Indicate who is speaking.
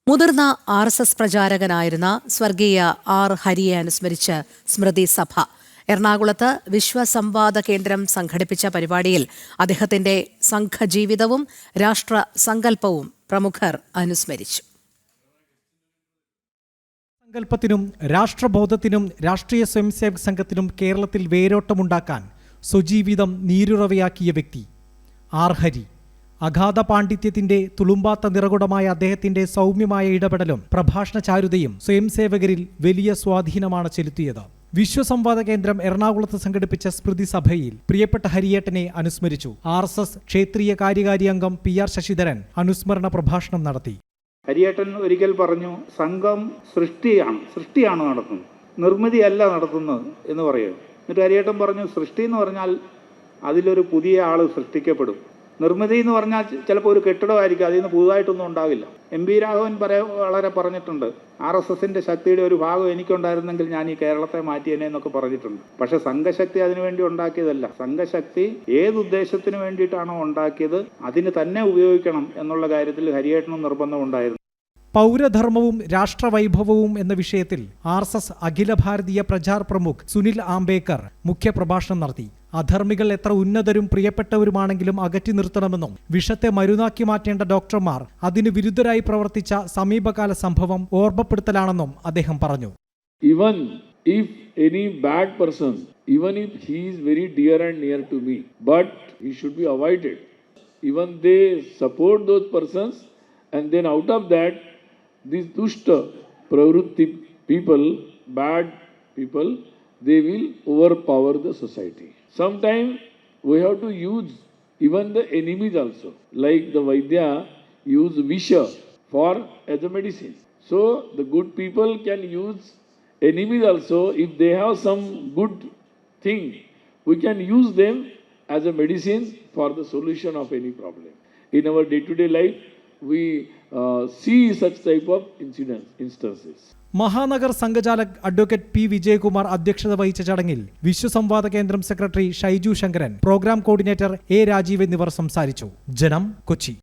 Speaker 1: മുതിർന്ന RSS പ്രചാരകനായിരുന്ന സ്വർഗീയ R ഹരിയെ അനുസ്മരിച്ച് സ്മൃതി സഭ എറണാകുളത്ത് വിശ്വസംവാദ കേന്ദ്രം സംഘടിപ്പിച്ച പരിപാടിയിൽ അദ്ദേഹത്തിന്റെ സംഘജീവിതവും രാഷ്ട്ര സങ്കല്പവും പ്രമുഖർ അനുസ്മരിച്ചു.
Speaker 2: സങ്കല്പത്തിനും രാഷ്ട്രബോധത്തിനും രാഷ്ട്രീയ സ്വയംസേവക സംഘത്തിനും കേരളത്തിൽ വേരോട്ടമുണ്ടാക്കാൻ സ്വജീവിതം നീരുറവയാക്കിയ വ്യക്തി ആർ ഹരി. അഗാധ പാണ്ഡിത്യത്തിന്റെ തുളുമ്പാത്ത നിറകുടമായ അദ്ദേഹത്തിന്റെ സൗമ്യമായ ഇടപെടലും പ്രഭാഷണ ചാരുതയും സ്വയംസേവകരിൽ വലിയ സ്വാധീനമാണ് ചെലുത്തിയത്. വിശ്വസംവാദ കേന്ദ്രം എറണാകുളത്ത് സംഘടിപ്പിച്ച സ്മൃതി സഭയിൽ പ്രിയപ്പെട്ട ഹരിയേട്ടനെ അനുസ്മരിച്ചു. RSS ക്ഷേത്രീയ കാര്യകാരി അംഗം PR ശശിധരൻ അനുസ്മരണ പ്രഭാഷണം നടത്തി.
Speaker 3: ഹരിയേട്ടൻ ഒരിക്കൽ പറഞ്ഞു, സംഘം സൃഷ്ടിയാണ് നടത്തുന്നത്, നിർമ്മിതിയല്ല നടത്തുന്നത് എന്ന് പറയുക. എന്നിട്ട് ഹരിയേട്ടൻ പറഞ്ഞു, സൃഷ്ടി എന്ന് പറഞ്ഞാൽ അതിലൊരു പുതിയ ആൾ സൃഷ്ടിക്കപ്പെടും. നിർമ്മിതി എന്ന് പറഞ്ഞാൽ ചിലപ്പോൾ ഒരു കെട്ടിടമായിരിക്കും, അതിൽ നിന്ന് പുതുതായിട്ടൊന്നും ഉണ്ടാവില്ല. MP രാഘവൻ വളരെ പറഞ്ഞിട്ടുണ്ട്, RSSന്റെ ശക്തിയുടെ ഒരു ഭാഗം എനിക്കുണ്ടായിരുന്നെങ്കിൽ ഞാൻ ഈ കേരളത്തെ മാറ്റിയേനെ എന്നൊക്കെ പറഞ്ഞിട്ടുണ്ട്. പക്ഷെ സംഘശക്തി അതിനുവേണ്ടി ഉണ്ടാക്കിയതല്ല. സംഘശക്തി ഏതുദ്ദേശത്തിന് വേണ്ടിയിട്ടാണോ ഉണ്ടാക്കിയത് അതിന് തന്നെ ഉപയോഗിക്കണം എന്നുള്ള കാര്യത്തിൽ ഹരിയേട്ടനും നിർബന്ധമുണ്ടായിരുന്നു.
Speaker 2: പൗരധർമ്മവും രാഷ്ട്രവൈഭവവും എന്ന വിഷയത്തിൽ RSS അഖില ഭാരതീയ പ്രചാർ പ്രമുഖ് സുനിൽ ആംബേക്കർ മുഖ്യപ്രഭാഷണം നടത്തി. അധർമ്മികൾ എത്ര ഉന്നതരും പ്രിയപ്പെട്ടവരുമാണെങ്കിലും അകറ്റി നിർത്തണമെന്നും വിഷത്തെ മരുന്നാക്കി മാറ്റേണ്ട ഡോക്ടർമാർ അതിന് വിരുദ്ധരായി പ്രവർത്തിച്ച സമീപകാല സംഭവം ഓർമ്മപ്പെടുത്തലാണെന്നും അദ്ദേഹം പറഞ്ഞു.
Speaker 4: Even if any bad person, even if he is very dear and near to me, but he should be avoided. Even they support those persons, and then out of that, these dushta pravrutti people, bad people, they will overpower the society. Sometimes we have to use even the enemies also, like the Vaidya use Visha as a medicine. So the good people can use enemies also. If they have some good thing, we can use them as a medicine for the solution of any problem. In our day-to-day life, we see such type of instances.
Speaker 2: മഹാനഗർ സംഘചാലക് advocate P. Vijayakumar അധ്യക്ഷത വഹിച്ച ചടങ്ങിൽ Vishwasamvada Kendram secretary Shaiju Sankaran, programme coordinator A. Rajeev എന്നിവർ സംസാരിച്ചു. ജനം, കൊച്ചി.